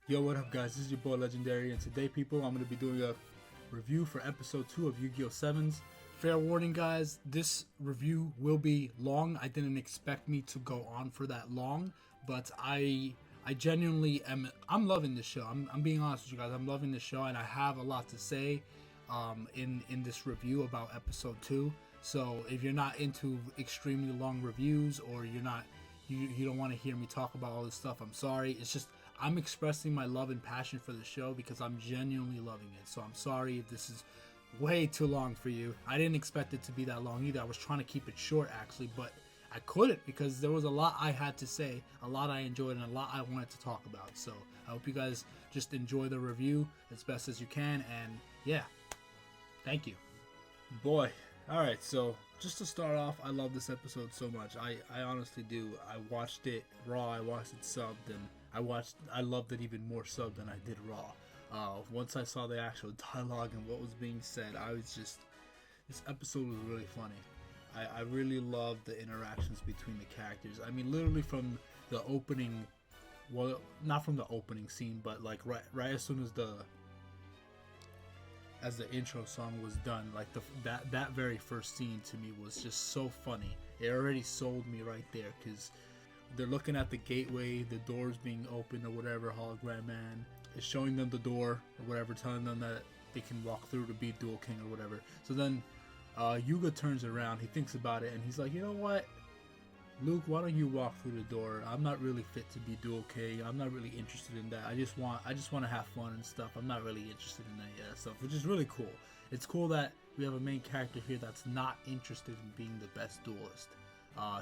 Yo, what up, guys? This is your boy Legendary, and today, people, I'm going to be doing a review for episode 2 of Yu-Gi-Oh! 7s. Fair warning, guys, this review will be long. I didn't expect me to go on for that long, but I genuinely am. I'm loving this show. I'm being honest with you guys. I'm loving this show, and I have a lot to say in this review about episode 2. So if you're not into extremely long reviews, or you don't want to hear me talk about all this stuff, I'm sorry. It's just I'm expressing my love and passion for the show because I'm genuinely loving it. So I'm sorry if this is way too long for you. I didn't expect it to be that long either. I was trying to keep it short, actually, but I couldn't because there was a lot I had to say, a lot I enjoyed, and a lot I wanted to talk about. So I hope you guys just enjoy the review as best as you can, and yeah, thank you. Boy, alright, so just to start off, I love this episode so much. I honestly do. I watched it raw, I watched it subbed, and I loved it even more subbed than I did raw. Once I saw the actual dialogue and what was being said, this episode was really funny. I really loved the interactions between the characters. I mean, literally from the opening, well, not from the opening scene, but like right as soon as the intro song was done, like that very first scene to me was just so funny. It already sold me right there because they're looking at the gateway, the doors being open or whatever. Hologram Man is showing them the door or whatever, telling them that they can walk through to be Duel King or whatever. So then Yuga turns around, he thinks about it, and he's like, you know what, Luke, why don't you walk through the door? I'm not really fit to be Duel King. I'm not really interested in that. I just want to have fun and stuff. I'm not really interested in any of that stuff, which is really cool. It's cool that we have a main character here that's not interested in being the best duelist.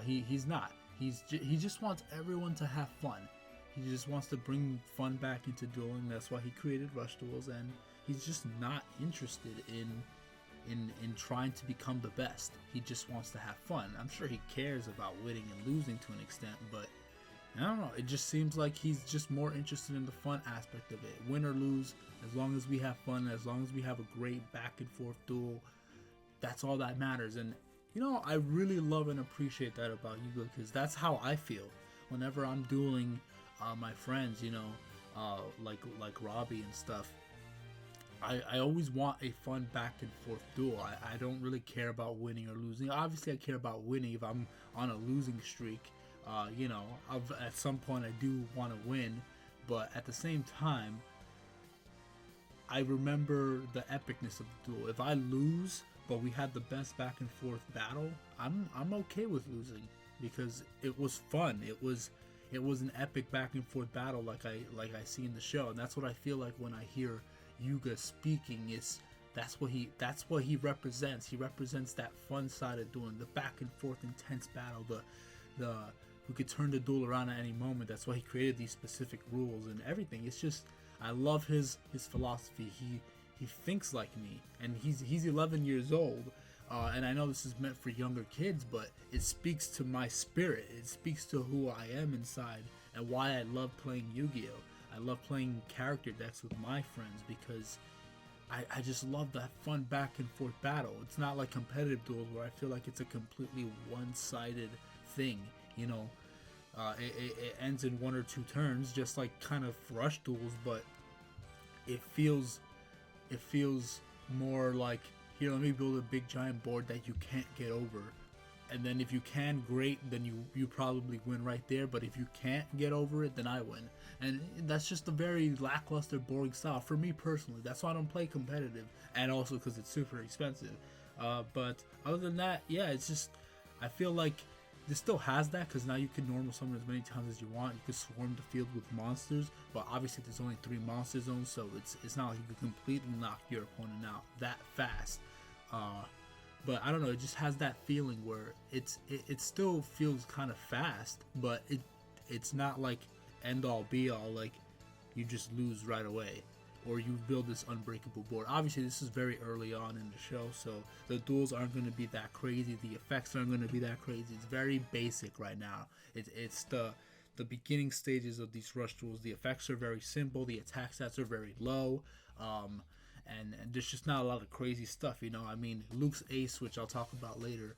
He's not. He just wants everyone to have fun. He just wants to bring fun back into dueling. That's why he created Rush Duels, and he's just not interested in trying to become the best. He just wants to have fun. I'm sure he cares about winning and losing to an extent, but I don't know. It just seems like he's just more interested in the fun aspect of it. Win or lose, as long as we have fun, as long as we have a great back and forth duel, that's all that matters. And you know, I really love and appreciate that about Yuga because that's how I feel whenever I'm dueling my friends. You know, like Robbie and stuff. I always want a fun back and forth duel. I don't really care about winning or losing. Obviously, I care about winning if I'm on a losing streak. You know, at some point I do want to win, but at the same time, I remember the epicness of the duel. If I lose, but we had the best back and forth battle, I'm okay with losing because it was fun. It was an epic back and forth battle like I see in the show, and that's what I feel like when I hear Yuga speaking. That's what he represents. He represents that fun side of dueling, the back and forth intense battle, the who could turn the duel around at any moment. That's why he created these specific rules and everything. It's just, I love his philosophy. He thinks like me, and he's 11 years old, and I know this is meant for younger kids, but it speaks to my spirit. It speaks to who I am inside and why I love playing Yu-Gi-Oh! I love playing character decks with my friends because I just love that fun back and forth battle. It's not like competitive duels where I feel like it's a completely one-sided thing. You know, it ends in 1 or 2 turns, just like kind of rush duels, but it feels more like, here, let me build a big giant board that you can't get over. And then if you can, great, then you probably win right there. But if you can't get over it, then I win. And that's just a very lackluster, boring style for me personally. That's why I don't play competitive, and also because it's super expensive. But other than that, yeah, it's just, I feel like this still has that because now you can normal summon as many times as you want. You can swarm the field with monsters, but obviously there's only 3 monster zones, so it's not like you can completely knock your opponent out that fast. But I don't know, it just has that feeling where it still feels kind of fast, but it's not like end all be all, like you just lose right away or you build this unbreakable board. Obviously this is very early on in the show, so the duels aren't going to be that crazy, the effects aren't going to be that crazy. It's very basic right now. It's the beginning stages of these rush duels. The effects are very simple, the attack stats are very low, and there's just not a lot of crazy stuff, you know. I mean, Luke's ace, which I'll talk about later,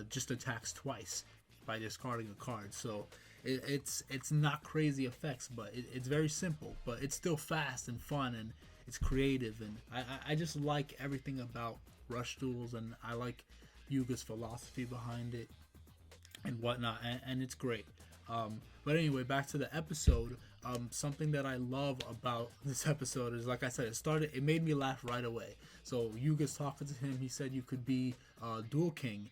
just attacks twice by discarding a card. So It's not crazy effects, but it's very simple, but it's still fast and fun, and it's creative, and I just like everything about Rush Duels, and I like Yuga's philosophy behind it and whatnot, and it's great. But anyway, back to the episode. Something that I love about this episode is, like I said, it made me laugh right away. So Yuga's talking to him. He said you could be Duel King.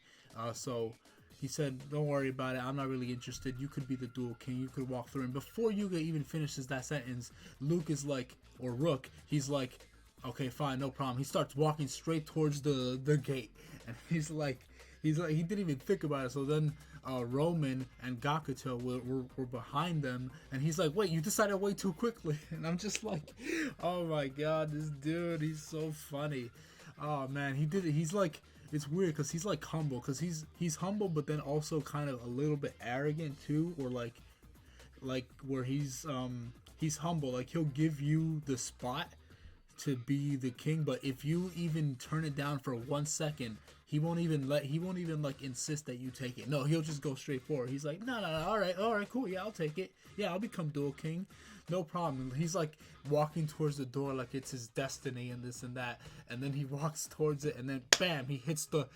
So he said, "Don't worry about it. I'm not really interested. You could be the Duel King. You could walk through." And before Yuga even finishes that sentence, Luke is like, or Rook, he's like, "Okay, fine, no problem." He starts walking straight towards the gate, and he's like, he didn't even think about it. So then Roman and Gakuto were behind them, and he's like, "Wait, you decided way too quickly." And I'm just like, "Oh my god, this dude, he's so funny." Oh man, he did it. He's like, it's weird because he's like humble, because he's humble, but then also kind of a little bit arrogant too, or like where he's humble, like he'll give you the spot to be the king, but if you even turn it down for 1 second, he won't even like insist that you take it. No, he'll just go straight forward. He's like, no, all right, cool, yeah, I'll take it. Yeah, I'll become Duel King, no problem. He's like walking towards the door like it's his destiny and this and that, and then he walks towards it, and then bam, he hits the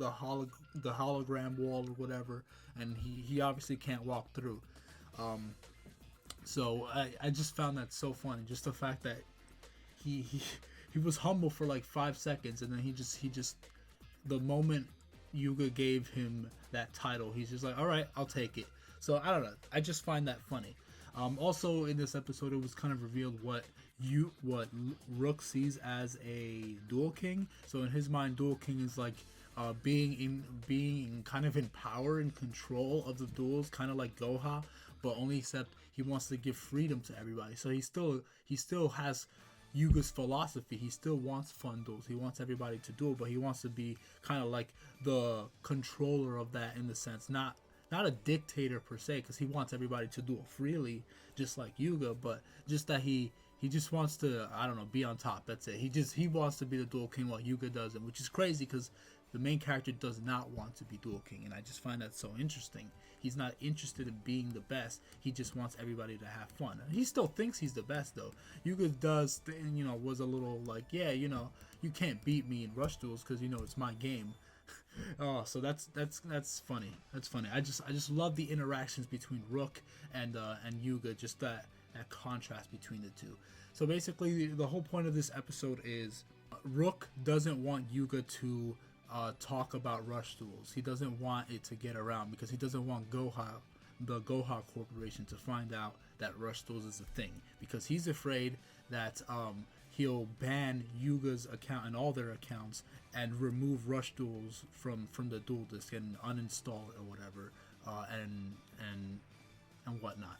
hologram wall or whatever, and he obviously can't walk through. So I just found that so funny, just the fact that he was humble for like 5 seconds, and then he just the moment Yuga gave him that title, he's just like, all right, I'll take it. So I don't know, I just find that funny. Also in this episode, it was kind of revealed what Rook sees as a Duel King. So in his mind, Duel King is like being kind of in power and control of the duels, kind of like Goha, but only except he wants to give freedom to everybody. So he still has Yuga's philosophy. He still wants fun duels. He wants everybody to duel, but he wants to be kind of like the controller of that, in the sense, not a dictator per se, because he wants everybody to duel freely, just like Yuga, but just that he just wants to, I don't know, be on top. That's it. He wants to be the Duel King while Yuga doesn't, which is crazy because the main character does not want to be Duel King, and I just find that so interesting. He's not interested in being the best. He just wants everybody to have fun. He still thinks he's the best, though. Yuga was a little like, yeah, you can't beat me in Rush Duels because it's my game. Oh, so that's funny. That's funny. I just love the interactions between Rook and Yuga. Just that contrast between the two. So basically, the whole point of this episode is Rook doesn't want Yuga to talk about Rush Duels. He doesn't want it to get around because he doesn't want the Goha Corporation to find out that Rush Duels is a thing, because he's afraid that he'll ban Yuga's account and all their accounts and remove Rush Duels from the duel disk and uninstall it or whatever, and whatnot.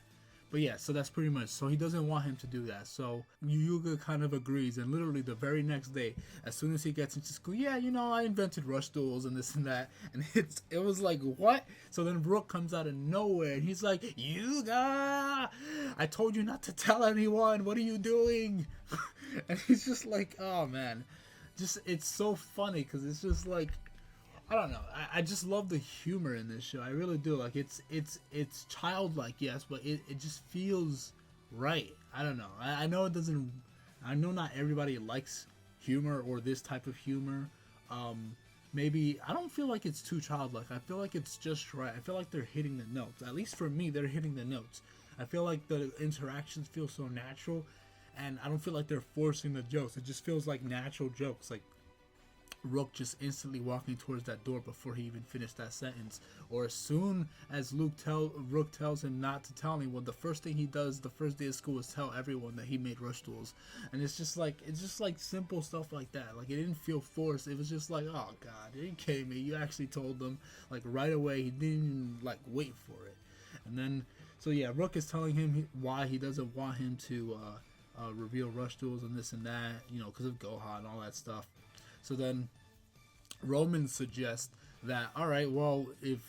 But yeah, so that's pretty much. So he doesn't want him to do that. So Yuga kind of agrees, and literally the very next day, as soon as he gets into school, yeah, I invented Rush Duels and this and that, and it was like, what? So then Rook comes out of nowhere, and he's like, Yuga, I told you not to tell anyone. What are you doing? And he's just like, oh man, it's so funny because it's just like, I don't know. I just love the humor in this show. I really do. Like it's childlike, yes, but it just feels right. I don't know. I know it doesn't. I know not everybody likes humor or this type of humor. Maybe I don't feel like it's too childlike. I feel like it's just right. I feel like they're hitting the notes. At least for me, they're hitting the notes. I feel like the interactions feel so natural, and I don't feel like they're forcing the jokes. It just feels like natural jokes. Like Rook just instantly walking towards that door before he even finished that sentence, or as soon as Rook tells him not to tell anyone, the first thing he does the first day of school is tell everyone that he made Rush Duels. And it's just like simple stuff like that. Like it didn't feel forced. It was just like, oh god, are you kidding me? You actually told them like right away. He didn't even like wait for it. And then so yeah, Rook is telling him why he doesn't want him to reveal Rush Duels and this and that, because of Goha and all that stuff. So then Roman suggests that, all right, well, if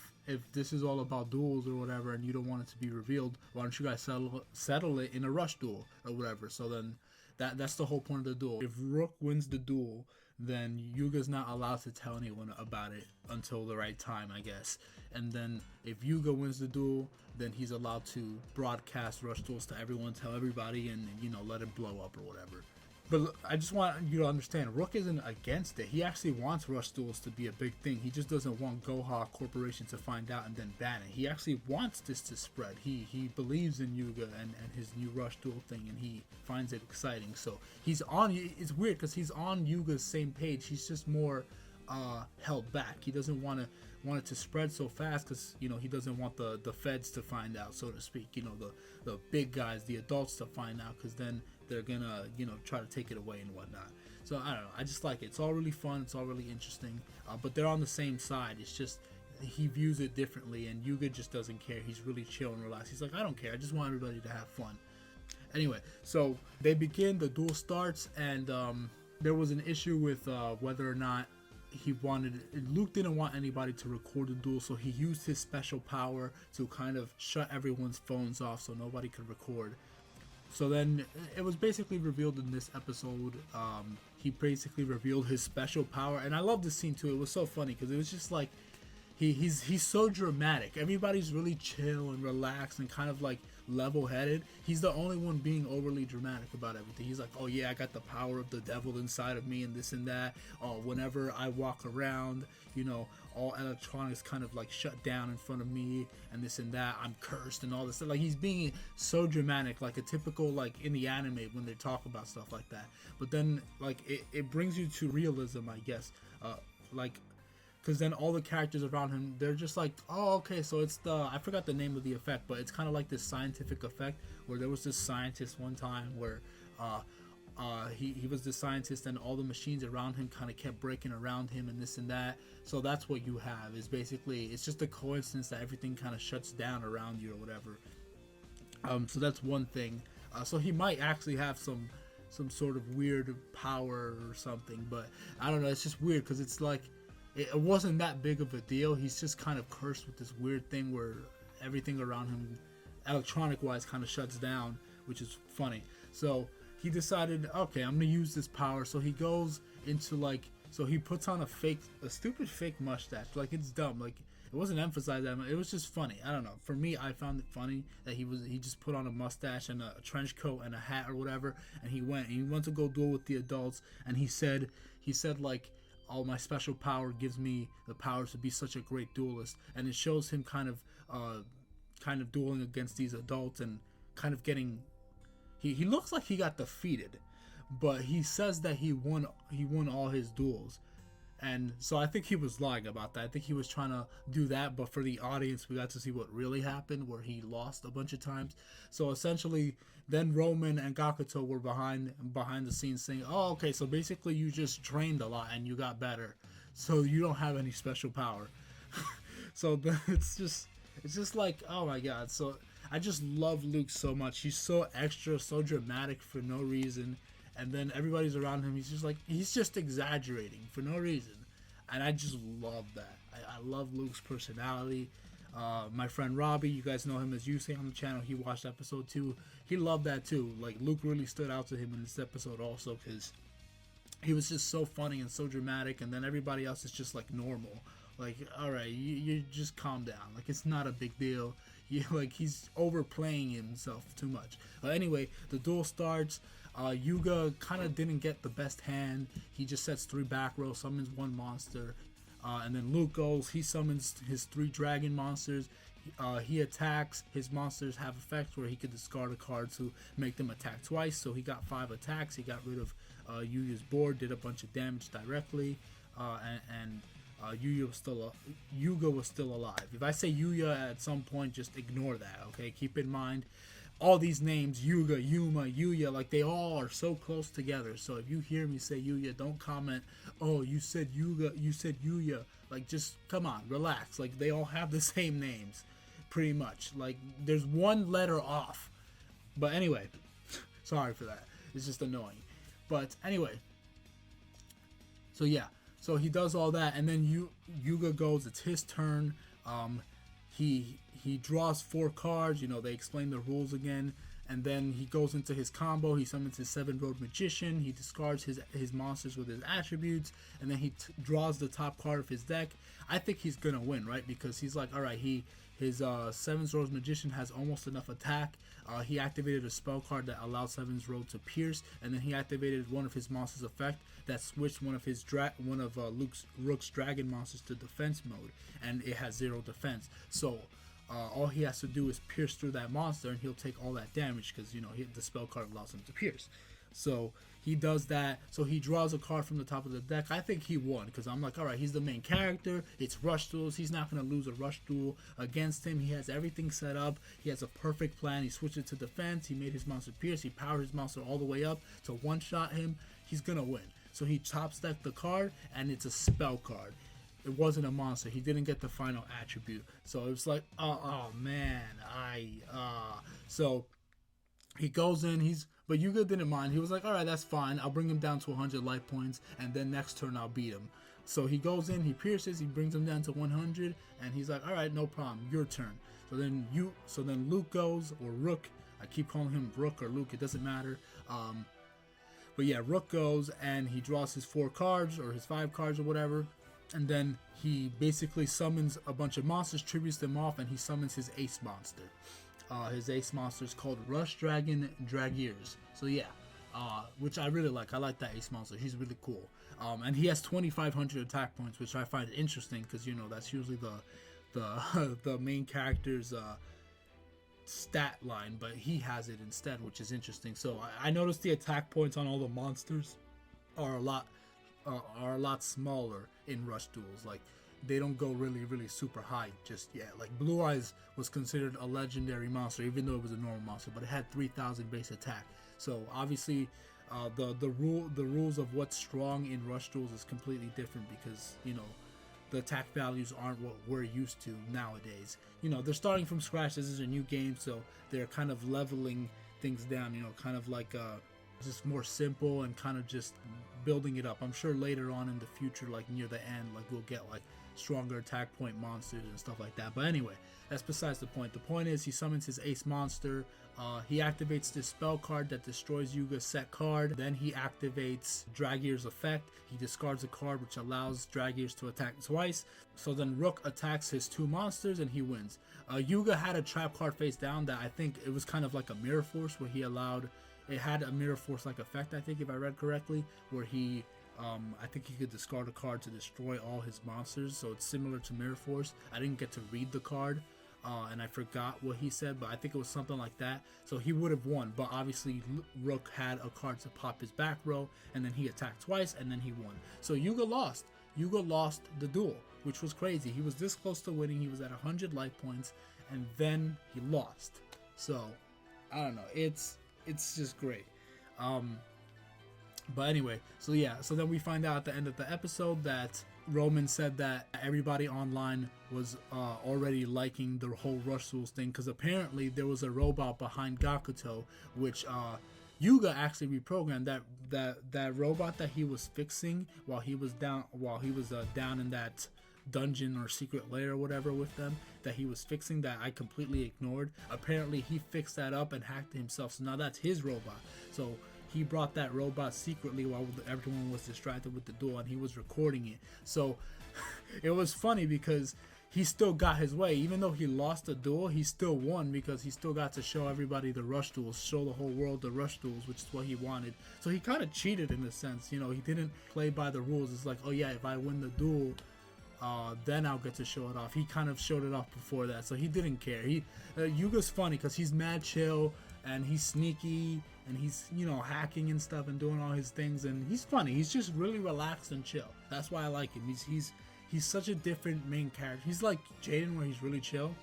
this is all about duels or whatever and you don't want it to be revealed, why don't you guys settle it in a Rush Duel or whatever. So then that's the whole point of the duel. If Rook wins the duel, then Yuga's not allowed to tell anyone about it until the right time, I guess. And then if Yuga wins the duel, then he's allowed to broadcast Rush Duels to everyone, tell everybody, and let it blow up or whatever. But I just want you to understand, Rook isn't against it. He actually wants Rush Duels to be a big thing. He just doesn't want Goha Corporation to find out and then ban it. He actually wants this to spread. He believes in Yuga and his new Rush Duel thing, and he finds it exciting. So he's on. It's weird because he's on Yuga's same page. He's just more held back. He doesn't want it to spread so fast because he doesn't want the feds to find out, so to speak. The big guys, the adults, to find out, because then they're gonna try to take it away and whatnot. So I don't know, I just like it. It's all really fun, it's all really interesting, but they're on the same side. It's just he views it differently, and Yuga just doesn't care. He's really chill and relaxed. He's like, I don't care, I just want everybody to have fun. Anyway, so they begin, the duel starts, and there was an issue with whether or not Luke didn't want anybody to record the duel, so he used his special power to kind of shut everyone's phones off so nobody could record. So then it was basically revealed in this episode. He basically revealed his special power, and I love this scene too. It was so funny because it was just like he's so dramatic. Everybody's really chill and relaxed and kind of like level-headed. He's the only one being overly dramatic about everything. He's like, oh yeah, I got the power of the devil inside of me and this and that. Oh, whenever I walk around, all electronics kind of like shut down in front of me and this and that. I'm cursed and all this stuff. Like, he's being so dramatic, like a typical, like in the anime when they talk about stuff like that. But then like it brings you to realism, I guess. Because then all the characters around him, they're just like, oh, okay, so it's I forgot the name of the effect, but it's kind of like this scientific effect where there was this scientist one time where he was the scientist, and all the machines around him kind of kept breaking around him and this and that. So that's what you have, is basically, it's just a coincidence that everything kind of shuts down around you or whatever. So that's one thing. So he might actually have some sort of weird power or something, but I don't know, it's just weird because it's like, it wasn't that big of a deal. He's just kind of cursed with this weird thing where everything around him, electronic wise, kind of shuts down, which is funny. So he decided, okay, I'm gonna use this power. So he goes into so he puts on a stupid fake mustache. Like, it's dumb. Like, it wasn't emphasized that much. It was just funny. I don't know. For me, I found it funny that he just put on a mustache and a trench coat and a hat or whatever, and he went to go duel with the adults. And he said like, oh, my special power gives me the power to be such a great duelist. And it shows him kind of dueling against these adults and kind of getting, he looks like he got defeated, but he says that he won all his duels. And so I think he was lying about that. I think he was trying to do that, but for the audience, we got to see what really happened, where he lost a bunch of times. So essentially, then Roman and Gakuto were behind the scenes saying, oh, okay, so basically you just trained a lot and you got better, so you don't have any special power. So it's just like, oh my god. So I just love Luke so much. He's so extra, so dramatic for no reason. And then everybody's around him, he's just exaggerating for no reason. And I just love that. I love Luke's personality. My friend Robbie, you guys know him as Yusei on the channel, he watched episode 2. He loved that too. Like, Luke really stood out to him in this episode also, because he was just so funny and so dramatic, and then everybody else is just like normal. Like, alright, you just calm down. Like, it's not a big deal. He's overplaying himself too much. But anyway, the duel starts. Yuga kind of didn't get the best hand. He just sets 3 back rows, summons 1 monster. And then Luke goes, he summons his 3 dragon monsters. He attacks. His monsters have effects where he could discard a card to make them attack twice. So he got 5 attacks. He got rid of Yuya's board, did a bunch of damage directly. And Yuga was still alive. If I say Yuya at some point, just ignore that, okay? Keep in mind, all these names, Yuga, Yuma, Yuya, like, they all are so close together. So if you hear me say Yuya, don't comment, oh, you said Yuga, you said Yuya. Like, just, come on, relax. Like, they all have the same names, pretty much. Like, there's 1 letter off. But anyway, sorry for that. It's just annoying. But anyway, so yeah. So he does all that, and then Yuga goes, it's his turn. He draws 4 cards. They explain the rules again, And then he goes into his combo. He summons his 7-Road Magician. He discards his monsters with his attributes, and then he draws the top card of his deck. I think he's gonna win, right? Because he's like, all right, his 7-Road Magician has almost enough attack. He activated a spell card that allows 7-Road to pierce, and then he activated one of his monsters' effect that switched one of Rook's dragon monsters to defense mode, and it has 0 defense. So all he has to do is pierce through that monster, and he'll take all that damage because the spell card allows him to pierce. So he does that. So he draws a card from the top of the deck. I think he won because I'm like, all right, he's the main character. It's Rush Duels. He's not going to lose a Rush Duel against him. He has everything set up. He has a perfect plan. He switched it to defense. He made his monster pierce. He powered his monster all the way up to one-shot him. He's going to win. So he top decked the card, and it's a spell card. It wasn't a monster. He didn't get the final attribute. So it was like, oh man, So he goes in, but Yuga didn't mind. He was like, all right, that's fine. I'll bring him down to 100 life points, and then next turn I'll beat him. So he goes in, he pierces, he brings him down to 100, and he's like, all right, no problem, your turn. So then Luke goes, or Rook. I keep calling him Rook or Luke. It doesn't matter. But yeah, Rook goes, and he draws his 4 cards, or his 5 cards, or whatever. And then he basically summons a bunch of monsters, tributes them off, and he summons his ace monster. His ace monster is called Rush Dragon Dragears. So yeah, which I really like. I like that ace monster. He's really cool. And he has 2,500 attack points, which I find interesting because that's usually the main character's stat line, but he has it instead, which is interesting. So I noticed the attack points on all the monsters are a lot smaller in Rush Duels. Like they don't go really super high just yet. Like Blue Eyes was considered a legendary monster even though it was a normal monster, but it had 3,000 base attack. So obviously the rules of what's strong in Rush Duels is completely different because the attack values aren't what we're used to nowadays. They're starting from scratch. This is a new game, so they're kind of leveling things down, kind of like just more simple and kind of just building it up. I'm sure later on in the future, like near the end, like we'll get like stronger attack point monsters and stuff like that. But anyway, that's besides the point. The point is he summons his ace monster. He activates this spell card that destroys Yuga's set card. Then he activates Dragear's effect. He discards a card which allows Dragears to attack twice. So then Rook attacks his 2 monsters and he wins. Yuga had a trap card face down that I think it was kind of like a mirror force where it had a mirror force like effect, I think, if I read correctly, where I think he could discard a card to destroy all his monsters. So it's similar to mirror force. I didn't get to read the card. And I forgot what he said, but I think it was something like that. So he would have won, but obviously Rook had a card to pop his back row, and then he attacked twice, and then he won. So Yuga lost. Yuga lost the duel, which was crazy. He was this close to winning. He was at 100 life points, and then he lost. So I don't know. It's just great. But anyway, so then we find out at the end of the episode that Roman said that everybody online was already liking the whole Rush Duels thing because apparently there was a robot behind Gakuto, which Yuga actually reprogrammed. That robot that he was fixing while he was down in that dungeon or secret lair or whatever with them, that he was fixing, that I completely ignored. Apparently he fixed that up and hacked it himself, so now that's his robot. So he brought that robot secretly while everyone was distracted with the duel, and he was recording it. So it was funny because he still got his way. Even though he lost the duel, he still won because he still got to show everybody the Rush Duels, show the whole world the Rush Duels, which is what he wanted. So he kind of cheated in a sense. He didn't play by the rules. It's like, oh yeah, if I win the duel, then I'll get to show it off. He kind of showed it off before that, so he didn't care. Yuga's funny because he's mad chill and he's sneaky and he's hacking and stuff and doing all his things, and he's funny. He's just really relaxed and chill. That's why I like him. He's such a different main character. He's like Jaden where he's really chill,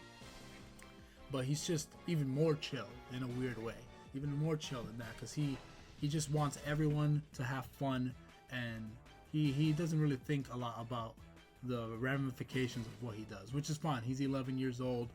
but he's just even more chill in a weird way. Even more chill than that because he just wants everyone to have fun, and he doesn't really think a lot about the ramifications of what he does, which is fine. He's 11 years old.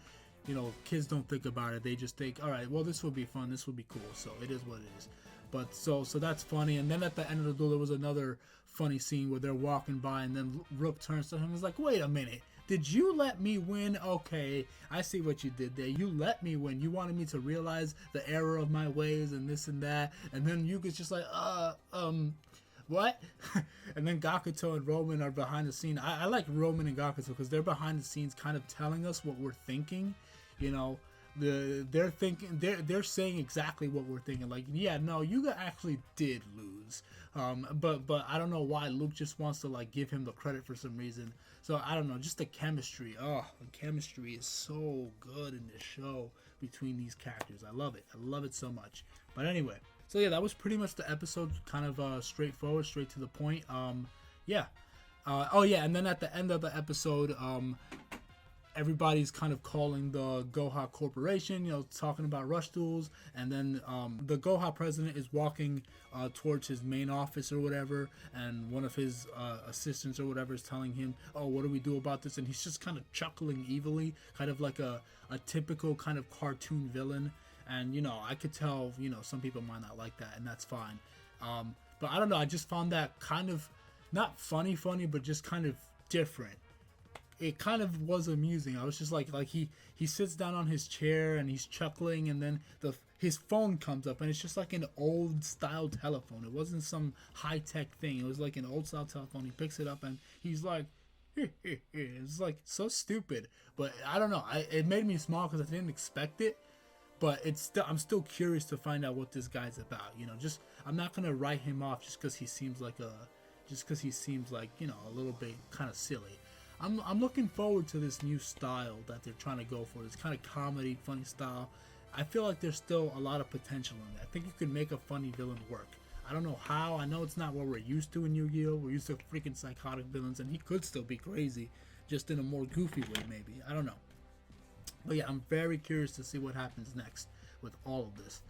Kids don't think about it. They just think, all right, well, this will be fun. This will be cool. So it is what it is. But so that's funny. And then at the end of the duel, there was another funny scene where they're walking by, and then Rook turns to him and is like, wait a minute. did you let me win? Okay, I see what you did there. You let me win. You wanted me to realize the error of my ways and this and that. And then Yuga's just like, what? And then Gakuto and Roman are behind the scene. I like Roman and Gakuto because they're behind the scenes kind of telling us what we're thinking. You know, they're thinking, they're saying exactly what we're thinking. Like, yeah, no, Yuga actually did lose. But I don't know why Luke just wants to like give him the credit for some reason. So I don't know, just the chemistry. Oh, the chemistry is so good in this show between these characters. I love it. I love it so much. But anyway, so yeah, that was pretty much the episode. Kind of straightforward, straight to the point. Yeah. Oh yeah, and then at the end of the episode, everybody's kind of calling the Goha Corporation, you know, talking about Rush Duels, and then the Goha president is walking towards his main office or whatever, and one of his assistants or whatever is telling him, oh, what do we do about this? And he's just kind of chuckling evilly, kind of like a typical kind of cartoon villain. And, you know, I could tell, you know, some people might not like that, and that's fine. But I don't know, I just found that kind of, not funny, but just kind of different. It kind of was amusing. I was just like he sits down on his chair and he's chuckling, and then his phone comes up and it's just like an old style telephone. It wasn't some high tech thing. It was like an old style telephone. He picks it up and he's like, it's like so stupid. But I don't know. It made me smile because I didn't expect it. But I'm still curious to find out what this guy's about. You know, just I'm not gonna write him off just because he seems like you know, a little bit kind of silly. I'm looking forward to this new style that they're trying to go for. This kind of comedy, funny style. I feel like there's still a lot of potential in it. I think you could make a funny villain work. I don't know how. I know it's not what we're used to in Yu-Gi-Oh! We're used to freaking psychotic villains, and he could still be crazy, just in a more goofy way, maybe. I don't know. But yeah, I'm very curious to see what happens next with all of this.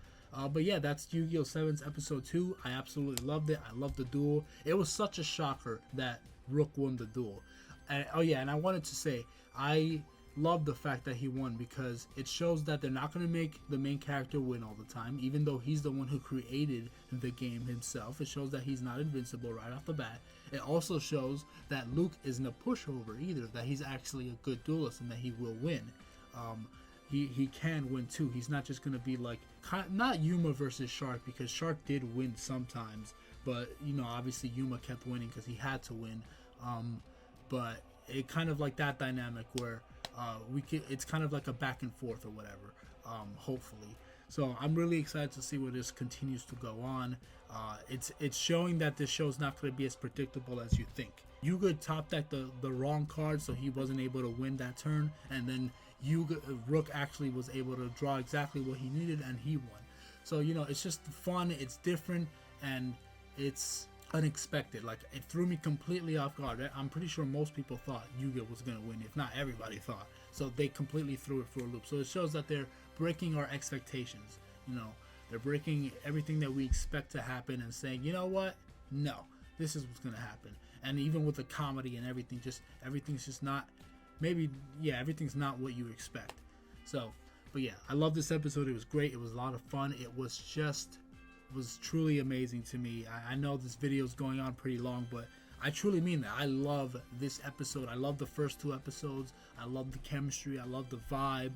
But yeah, that's Yu-Gi-Oh! 7's episode 2. I absolutely loved it. I loved the duel. It was such a shocker that Rook won the duel. And, oh yeah, and I wanted to say, I love the fact that he won because it shows that they're not going to make the main character win all the time, even though he's the one who created the game himself. It shows that he's not invincible right off the bat. It also shows that Luke isn't a pushover either, that he's actually a good duelist and that he will win. He can win too. He's not just going to be like, not Yuma versus Shark, because Shark did win sometimes, but you know, obviously Yuma kept winning because he had to win. But it kind of like that dynamic where it's kind of like a back and forth or whatever, hopefully. So I'm really excited to see where this continues to go on. It's showing that this show's not going to be as predictable as you think. Yuga top decked the wrong card, so he wasn't able to win that turn, and then Rook actually was able to draw exactly what he needed, and he won. So, you know, it's just fun, it's different, and it's unexpected. Like, it threw me completely off guard. I'm pretty sure most people thought Yuga was going to win, if not everybody thought. So they completely threw it for a loop. So it shows that they're breaking our expectations. You know, they're breaking everything that we expect to happen and saying, you know what? No, this is what's going to happen. And even with the comedy and everything, everything's just not, everything's not what you expect. So, but yeah, I love this episode. It was great. It was a lot of fun. It was truly amazing to me. I know this video is going on pretty long, but I truly mean that. I love this episode. I love the first 2 episodes. I love the chemistry. I love the vibe.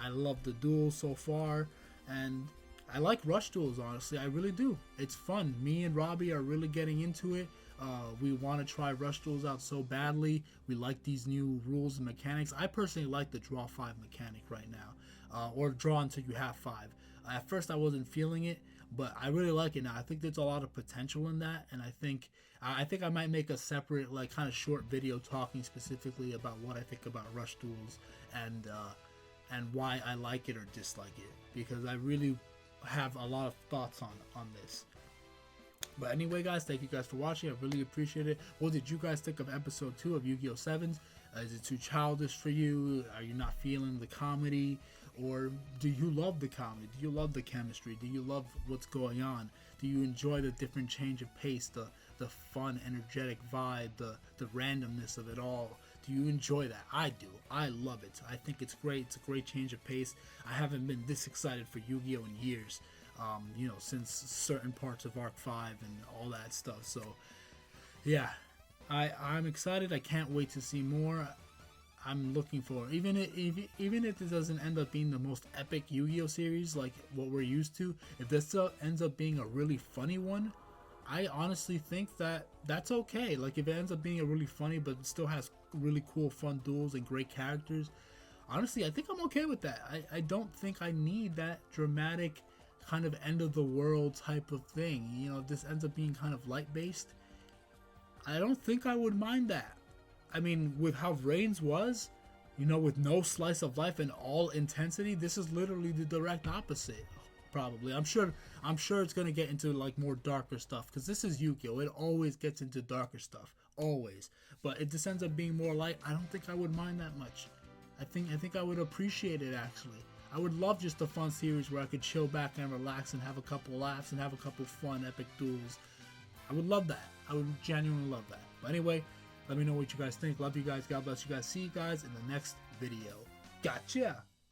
I love the duel so far. And I like Rush Duels, honestly. I really do. It's fun. Me and Robbie are really getting into it. We want to try Rush Duels out so badly. We like these new rules and mechanics. I personally like the draw 5 mechanic right now, or draw until you have 5. At first I wasn't feeling it, but I really like it now. I think there's a lot of potential in that, and I think I might make a separate, like, kind of short video talking specifically about what I think about Rush Duels and why I like it or dislike it, because I really have a lot of thoughts on this. But anyway, guys, thank you guys for watching. I really appreciate it. What did you guys think of episode 2 of Yu-Gi-Oh! 7's? Is it too childish for you? Are you not feeling the comedy? Or do you love the comedy? Do you love the chemistry? Do you love what's going on? Do you enjoy the different change of pace, the fun, energetic vibe, the randomness of it all? Do you enjoy that? I do. I love it. I think it's great. It's a great change of pace. I haven't been this excited for Yu-Gi-Oh! In years. You know, since certain parts of Arc 5 and all that stuff. So, yeah, I'm excited. I can't wait to see more. I'm looking for. Even if this doesn't end up being the most epic Yu-Gi-Oh series like what we're used to, if this ends up being a really funny one, I honestly think that that's okay. Like if it ends up being a really funny but still has really cool fun duels and great characters, honestly I think I'm okay with that. I don't think I need that dramatic kind of end of the world type of thing. You know, if this ends up being kind of light based, I don't think I would mind that. I mean, with how Reigns was, you know, with no slice of life and all intensity, this is literally the direct opposite. Probably, I'm sure it's gonna get into like more darker stuff because this is Yu-Gi-Oh. It always gets into darker stuff, always. But it just ends up being more light. I don't think I would mind that much. I think I would appreciate it actually. I would love just a fun series where I could chill back and relax and have a couple laughs and have a couple fun epic duels. I would love that. I would genuinely love that. But anyway, let me know what you guys think. Love you guys. God bless you guys. See you guys in the next video. Gotcha!